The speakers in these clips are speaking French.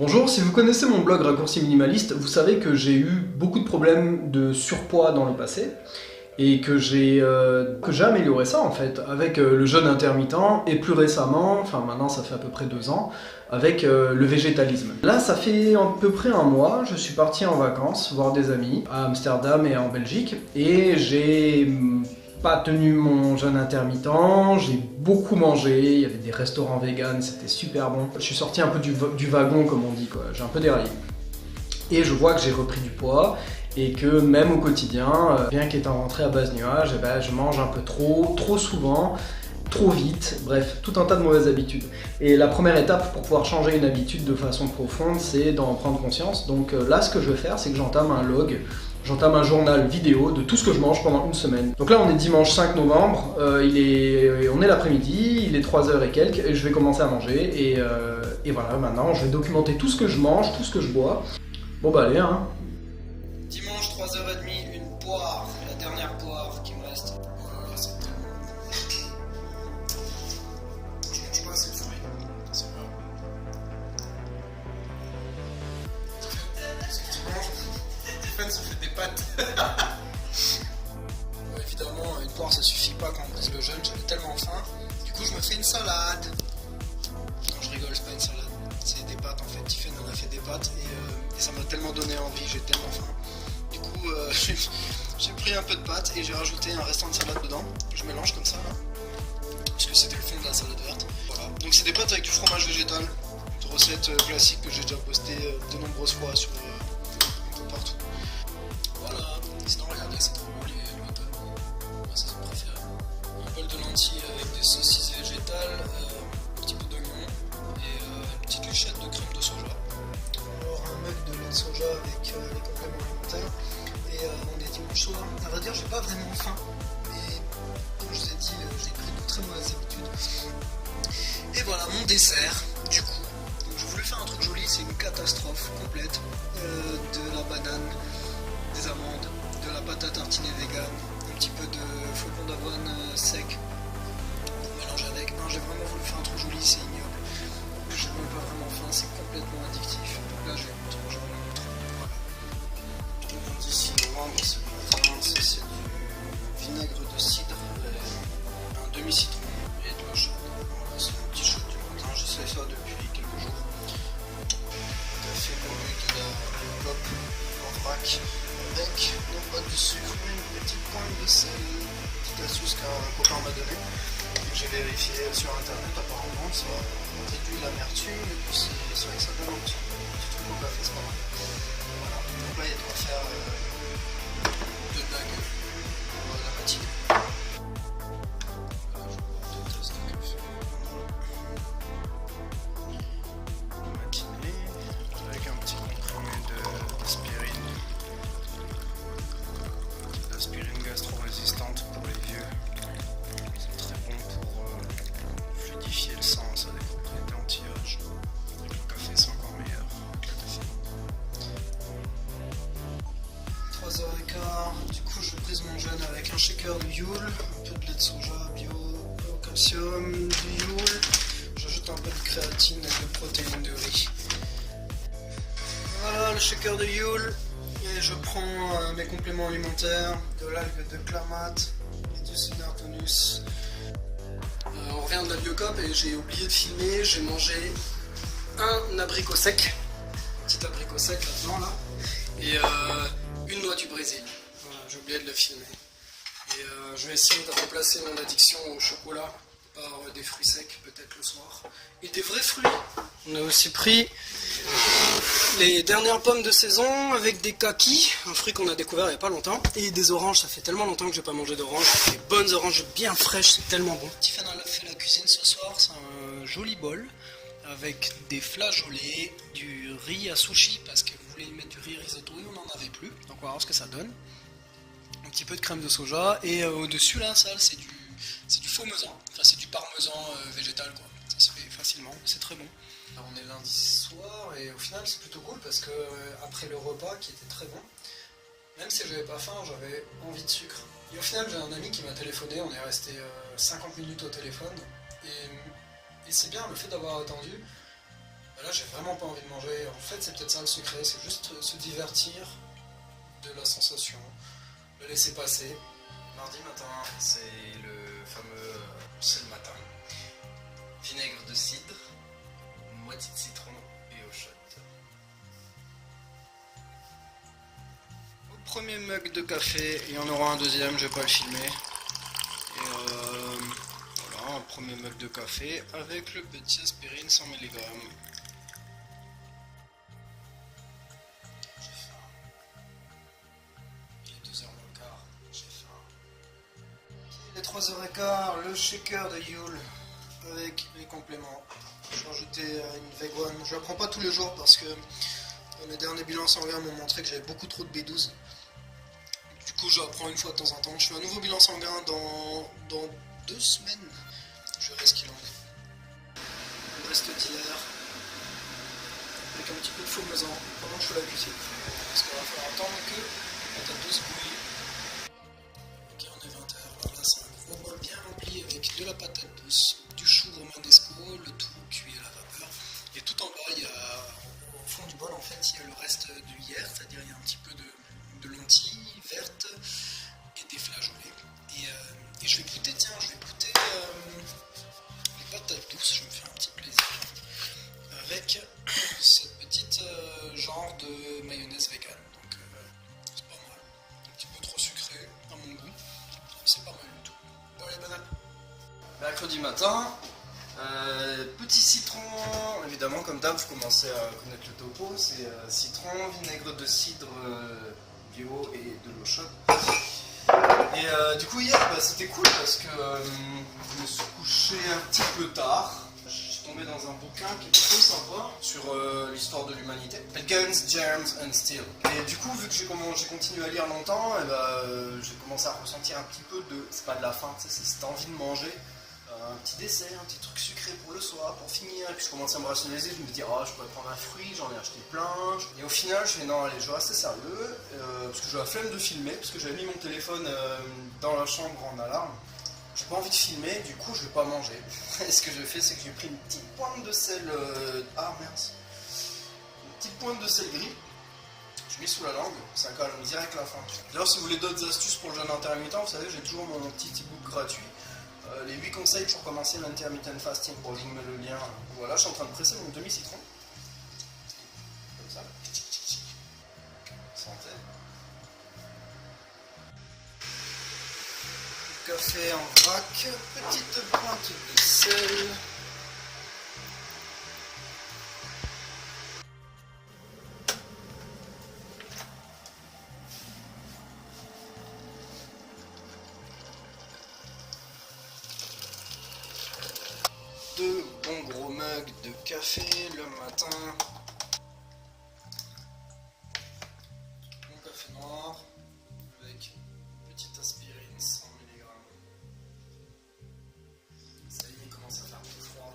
Bonjour, si vous connaissez mon blog Raccourci Minimaliste, vous savez que j'ai eu beaucoup de problèmes de surpoids dans le passé et que j'ai amélioré ça en fait avec le jeûne intermittent et plus récemment, enfin maintenant ça fait à peu près 2 ans, avec le végétalisme. Là ça fait à peu près un mois, je suis parti en vacances voir des amis à Amsterdam et en Belgique et j'ai pas tenu mon jeûne intermittent, j'ai beaucoup mangé, il y avait des restaurants véganes, c'était super bon. Je suis sorti un peu du wagon comme on dit quoi, j'ai un peu déraillé. Et je vois que j'ai repris du poids et que même au quotidien, bien qu'étant rentré à base nuage, je mange un peu trop souvent, trop vite, bref, tout un tas de mauvaises habitudes. Et la première étape pour pouvoir changer une habitude de façon profonde, c'est d'en prendre conscience. Donc là, ce que je vais faire, c'est que j'entame un log, j'entame un journal vidéo de tout ce que je mange pendant une semaine. Donc là, on est dimanche 5 novembre, on est l'après-midi, il est 3h et quelques, et je vais commencer à manger. Et voilà, maintenant, je vais documenter tout ce que je mange, tout ce que je bois. Bon bah allez, hein. Dimanche 3h30, une poire, la dernière poire qui me reste. Voilà, c'est tellement... Je mange pas assez de fruits, c'est vrai. Ce que tu manges, Stéphane se fait des pâtes. Évidemment, une poire ça suffit pas quand on brise le jeûne, j'avais tellement faim. Du coup, je me fais une salade. Non, je rigole, c'est pas une salade. C'est des pâtes en fait, Tiffen en a fait des pâtes et ça m'a tellement donné envie, j'ai tellement faim. Du coup, j'ai pris un peu de pâtes et j'ai rajouté un restant de salade dedans. Je mélange comme ça là, puisque c'était le fond de la salade verte. Voilà. Donc c'est des pâtes avec du fromage végétal, une recette classique que j'ai déjà postée de nombreuses fois sur un peu partout. Voilà, sinon regardez, c'est trop beau les méthodes. Moi c'est son préféré. Un bol de lentilles avec des saucisses végétales, un petit peu d'oignon et une petite luchette de crème de soja. Alors un mug de lait de soja avec les compléments alimentaires. Et on est dimanche soir. À vrai dire, j'ai pas vraiment faim. Mais comme je vous ai dit, j'ai pris de très mauvaises habitudes. Et voilà mon dessert, du coup. Donc je voulais faire un truc joli, c'est une catastrophe complète. De la banane, des amandes, de la pâte à tartiner vegan, un petit peu de flocons d'avoine sec pour mélanger avec. Non, j'ai vraiment voulu faire un truc joli, c'est ignoble. Je n'ai pas vraiment faim, c'est complètement addictif. Donc là, je vais vous montrer. Voilà. Le 6 novembre, c'est le matin, c'est du vinaigre de cidre, un demi-citron et de l'eau chaude. Voilà, c'est un petit shot du matin, j'essaie ça depuis quelques jours. Café moulu de la pop en vrac avec non pas du sucre mais une petite pointe de sel. Petite astuce qu'un copain m'a donnée. J'ai vérifié sur internet, apparemment ça réduit l'amertume et puis c'est vrai que ça donne un petit truc au café, c'est pas mal. Voilà, donc là il y a de quoi faire 2 nuggets pour la matinée. Voilà, je bois 2 tasses de café pour la matinée avec un petit comprimé d'aspirine. L'aspirine gastro-résistante pour les vieux. C'est très bon pour fluidifier le sang, ça a des propriétés anti-âge. Avec le café, c'est encore meilleur avec la caféine. 3h15, du coup je brise mon jeûne avec un shaker de Youl, un peu de lait de soja bio au calcium, du Youl. J'ajoute un peu de créatine et de protéines de riz. Voilà le shaker de Youl. Et je prends mes compléments alimentaires, de l'algue de Clamate et du Synertonus. On revient de la Biocop et j'ai oublié de filmer, j'ai mangé un abricot sec, un petit abricot sec là-dedans là, et une noix du Brésil. Voilà, j'ai oublié de le filmer. Et je vais essayer de remplacer mon addiction au chocolat par des fruits secs peut-être le soir. Et des vrais fruits. On a aussi pris les dernières pommes de saison avec des kakis, un fruit qu'on a découvert il n'y a pas longtemps, et des oranges. Ça fait tellement longtemps que je n'ai pas mangé d'oranges. Des bonnes oranges bien fraîches, c'est tellement bon. Tiffany a fait la cuisine ce soir, c'est un joli bol avec des flageolets, du riz à sushi parce qu'elle voulait y mettre du riz risotto et on n'en avait plus. Donc on va voir ce que ça donne. Un petit peu de crème de soja et au-dessus là, ça c'est du faux meusan, enfin c'est du parmesan végétal quoi. Ça se fait facilement, c'est très bon. Alors on est lundi soir et au final c'est plutôt cool parce que après le repas qui était très bon, même si j'avais pas faim, j'avais envie de sucre. Et au final j'ai un ami qui m'a téléphoné, on est resté 50 minutes au téléphone et c'est bien le fait d'avoir attendu. Là, j'ai vraiment pas envie de manger. En fait, c'est peut-être ça le secret, c'est juste se divertir de la sensation, le laisser passer. Mardi matin, c'est le fameux c'est le matin. Vinaigre de cidre, moitié de citron et au shot. Au premier mug de café, il y en aura un deuxième, je vais pas le filmer. Et voilà, un premier mug de café avec le petit aspirine 100 mg. J'ai faim. Il est 2h moins le quart, j'ai faim. Il est 3h15, le shaker de Yule avec les compléments. Je vais rajouter une Veg One. Je la prends pas tous les jours parce que mes derniers bilans sanguins m'ont montré que j'avais beaucoup trop de B12. Du coup, je la prends une fois de temps en temps. Je fais un nouveau bilan sanguin dans 2 semaines. Je verrai ce qu'il en est. Le reste d'hier, avec un petit peu de faux maison pendant que je fais la cuisine. Parce qu'il va falloir attendre que la patate douce bouille. Ok, on est 20h. Alors là, c'est un gros bol bien rempli avec de la patate douce, du chou romanesco, le tout cuit à la vapeur. Et tout en bas, il y a, au fond du bol, en fait, il y a le reste de hier, c'est-à-dire il y a un petit peu de lentilles vertes et des flageolets. Et je vais goûter, tiens, les patates douces, je me fais un petit plaisir. Avec cette petite genre de mayonnaise vegan. Donc c'est pas mal. Un petit peu trop sucré à mon goût. C'est pas mal du tout. Bon, allez, banane. Mercredi matin, petit citron, évidemment comme d'hab, vous commencez à connaître le topo, c'est citron, vinaigre de cidre bio et de l'eau chaude. Et du coup hier c'était cool parce que je me suis couché un petit peu tard. Je suis tombé dans un bouquin qui est plutôt sympa sur l'histoire de l'humanité. Against Germs and Steel. Et du coup vu que j'ai continué à lire longtemps, j'ai commencé à ressentir un petit peu de, c'est pas de la faim, c'est cette envie de manger. Un petit dessert, un petit truc sucré pour le soir, pour finir. Et puis je commençais à me rationaliser, je me dis, oh, je pourrais prendre un fruit, j'en ai acheté plein. Et au final, je fais, non, allez, je vais rester sérieux, parce que j'ai la flemme de filmer, parce que j'avais mis mon téléphone dans la chambre en alarme. J'ai pas envie de filmer, du coup, je vais pas manger. Et ce que j'ai fait, c'est que j'ai pris une petite pointe de sel. Ah mince! Une petite pointe de sel gris. Je mets sous la langue, ça calme direct la faim. D'ailleurs, si vous voulez d'autres astuces pour le jeûne intermittent, vous savez, j'ai toujours mon petit e-book gratuit. Les 8 conseils pour commencer l'intermittent fasting. Bon, je vous mets le lien. Voilà, je suis en train de presser mon demi-citron. Comme ça. Santé. Café en vrac, petite pointe de sel. Deux bons gros mugs de café le matin. Mon café noir avec petite aspirine 100 mg. Ça y est, il commence à faire plus froid.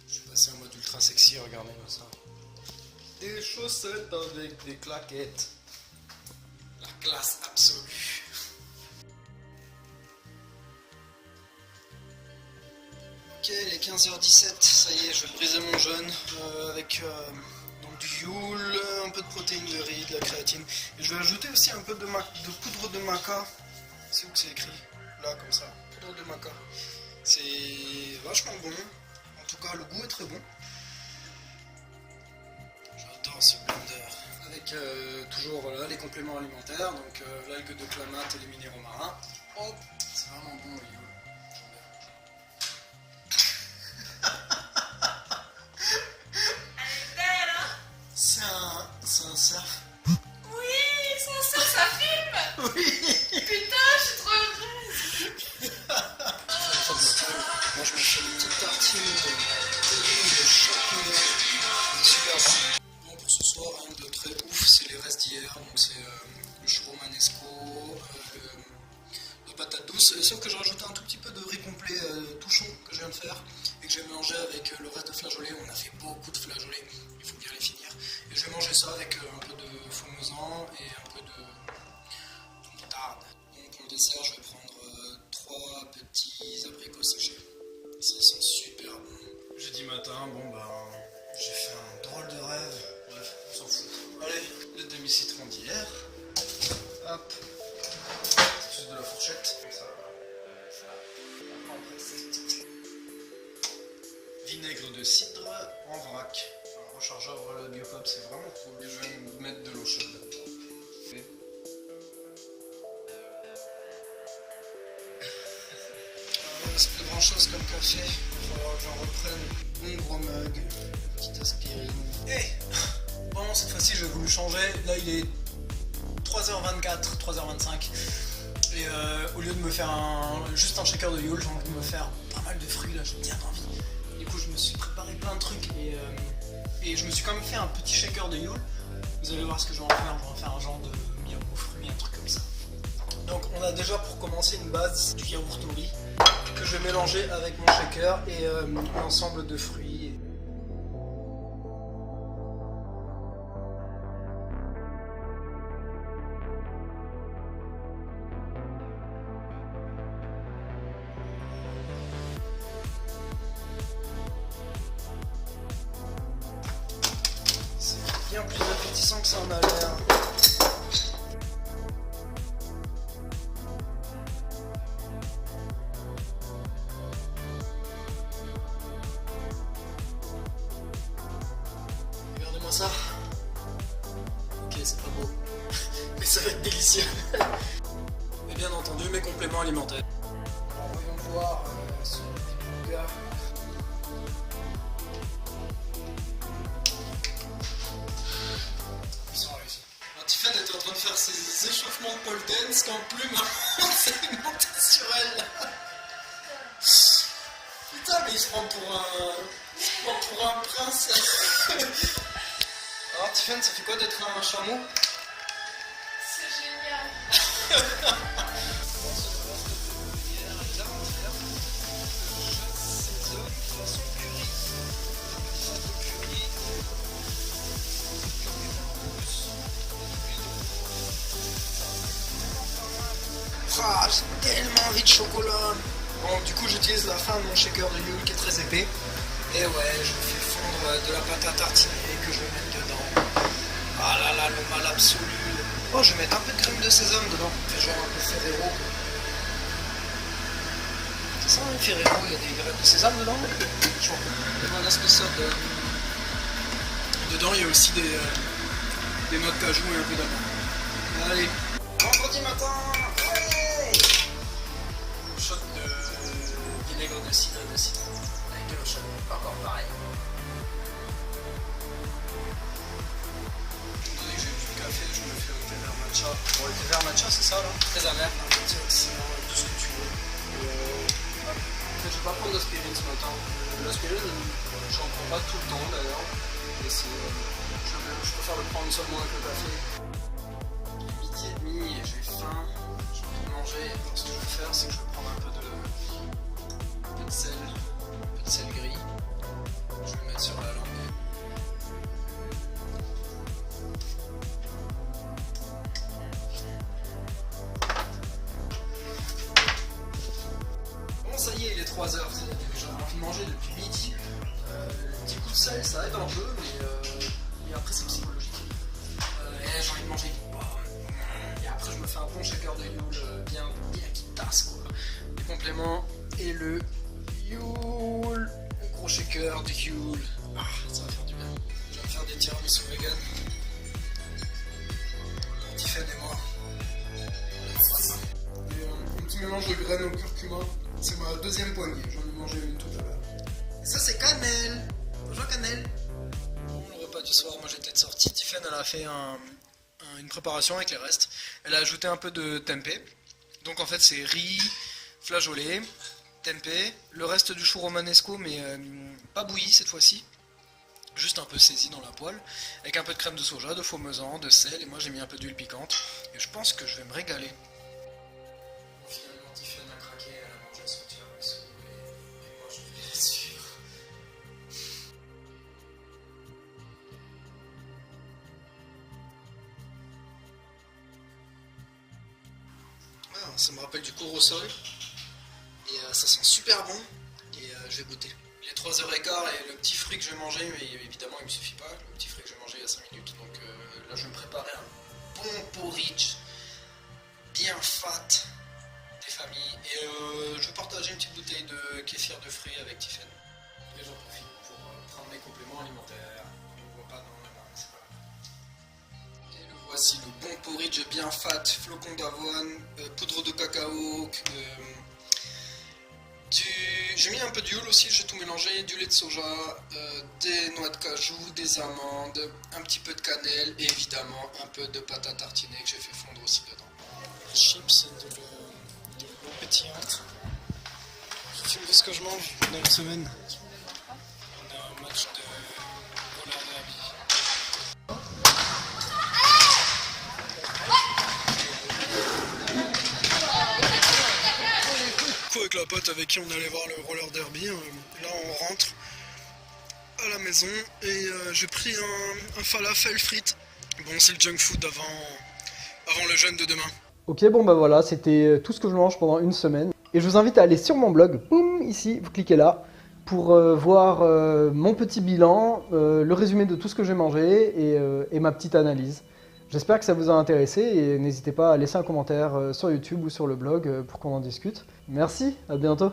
Je suis passé en mode ultra sexy, regardez-moi ça. Des chaussettes avec des claquettes. La classe absolue. Ok, il est 15h17, ça y est, je vais briser mon jeûne avec donc du Yule, un peu de protéines de riz, de la créatine. Et je vais ajouter aussi un peu de poudre de maca. C'est où que c'est écrit? Là, comme ça. Poudre de maca. C'est vachement bon. En tout cas, le goût est très bon. J'adore ce blender. Avec toujours voilà, les compléments alimentaires, donc l'algue de clamate et les minéraux marins. Oh, c'est vraiment bon le Yule. C'est un surf. Oui, ça filme. Oui. Putain, je suis trop heureuse. Moi je me fais une petite tartine de champignons. Super bon. Bon pour ce soir, rien de très ouf, c'est les restes d'hier. Donc c'est le chou romanesco, les patates douces. Sauf que j'ai rajouté un tout petit peu de riz complet tout chaud que je viens de faire. Et que j'ai mélangé avec le reste de flageolets. On a fait beaucoup de flageolets. Il faut bien les finir. Et je vais manger ça avec un peu de faux-mousant et un peu de moutarde. Donc pour le dessert, je vais prendre 3 petits abricots séchés. Ça sent super bon. Jeudi matin, bon bah, j'ai fait un rôle de rêve. Bref, on s'en fout. Allez, le demi-citron d'hier. Hop. C'est juste de la fourchette. Comme ça. Vinaigre de cidre en vrac. Un rechargeur Biocop, c'est vraiment cool. Et je vais mettre de l'eau chaude là-dedans. C'est plus grand chose comme café. Il va falloir que j'en reprenne mon gros mug. Petite aspirine. Hey, bon, cette fois-ci j'ai voulu changer. Là il est 3h24, 3h25. Et au lieu de me faire juste un shaker de Yule, j'ai envie de me faire pas mal de fruits là, j'ai bien envie. Du coup je me suis préparé plein de trucs et je me suis quand même fait un petit shaker de Yule. Vous allez voir ce que je vais en faire, je vais en faire un genre de yaourt aux fruits, un truc comme ça. Donc on a déjà pour commencer une base du yaourt au riz que je vais mélanger avec mon shaker et l'ensemble de fruits. C'est bien plus appétissant que ça en a l'air. Regardez-moi ça. Ok, c'est pas beau. Mais ça va être délicieux. Et bien entendu, mes compléments alimentaires. Alors voyons voir ce petit gars. Ils sont réussis. Tiffany était en train de faire ses échauffements de pole dance quand plus maman s'est montée sur elle. Putain, mais il se prend pour un prince. Alors Tiffany, ça fait quoi d'être un chameau? C'est génial. Ah, j'ai tellement envie de chocolat. Bon, du coup, j'utilise la fin de mon shaker de Yule qui est très épais. Et ouais, je fais fondre de la pâte à tartiner que je vais mettre dedans. Ah là là, le mal absolu. Oh, je vais mettre un peu de crème de sésame dedans. Fait genre un peu Ferrero. C'est ça, hein, Ferrero, il y a des graines de sésame dedans. Je vois. Voilà ce que ça donne. Dedans, il y a aussi des noix de cajou et un peu d'amande. Allez, vendredi matin. Shot de vinaigre de cidre et de citron avec de l'eau chaude, encore pareil. Étant donné que j'ai du café, je me fais un thé vert matcha. Bon, le thé vert matcha, c'est ça là, très amer, antioxydant, tout ce que tu veux. En fait, je vais pas prendre d'aspirine ce matin. L'aspirine, j'en prends pas tout le temps d'ailleurs. Mais je préfère le prendre seulement avec le café. Midi et demi et j'ai faim. J'ai envie de manger. Donc, ce que je vais faire, c'est que je vais prendre un peu de sel, un peu de sel gris. Je vais le mettre sur la langue. Bon, ça y est, il est 3h. J'avais envie de manger depuis midi. Le petit coup de sel, ça aide un peu, mais après, c'est psychologique. J'ai envie de manger vite. Et après, je me fais un bon shaker de Yule bien qui tasse quoi. Les compléments et le Yule. Le gros shaker de Yule. Ah, ça va faire du bien. Je vais me faire des tiramisu vegan. Tiffany et moi. Et un petit mélange de graines au curcuma. C'est ma deuxième poignée. J'en ai mangé une tout à l'heure. Et ça, c'est cannelle. Bonjour cannelle. Bon, le repas du soir, moi j'étais de sortie. Tiffany, elle a fait une préparation avec les restes. Elle a ajouté un peu de tempeh. Donc en fait c'est riz, flageolet, tempeh, le reste du chou romanesco mais pas bouilli cette fois-ci. Juste un peu saisi dans la poêle. Avec un peu de crème de soja, de faux-meusan, de sel. Et moi j'ai mis un peu d'huile piquante. Et je pense que je vais me régaler. Finalement Tiffany a craqué, elle a mangé son tiramisu et moi je vais la suivre. Ça me rappelle du cours au sol et ça sent super bon et je vais goûter. Il est 3h15 et le petit fruit que je vais manger, mais évidemment il me suffit pas, le petit fruit que je vais manger il y a 5 minutes, donc là je vais me préparer un bon porridge, bien fat, des familles, et je vais partager une petite bouteille de kéfir de fruits avec Tiffen. Et j'en profite pour prendre mes compléments alimentaires, on ne voit pas dans la main, c'est pas grave. Et le voici, le bon porridge bien fat, flocons d'avoine, poudre de cacao, j'ai mis un peu d'huile aussi, j'ai tout mélangé, du lait de soja, des noix de cajou, des amandes, un petit peu de cannelle et évidemment un peu de pâte à tartiner que j'ai fait fondre aussi dedans. Chips de l'eau pétillante. Je filme ce que je mange dans la semaine. On a un match de roller derby. Avec la pote avec qui on allait voir le roller derby, là on rentre à la maison et j'ai pris un falafel frites. Bon, c'est le junk food avant le jeûne de demain. Ok, bon bah voilà, c'était tout ce que je mange pendant une semaine. Et je vous invite à aller sur mon blog, boum, ici, vous cliquez là, pour voir mon petit bilan, le résumé de tout ce que j'ai mangé et ma petite analyse. J'espère que ça vous a intéressé et n'hésitez pas à laisser un commentaire sur YouTube ou sur le blog pour qu'on en discute. Merci, à bientôt.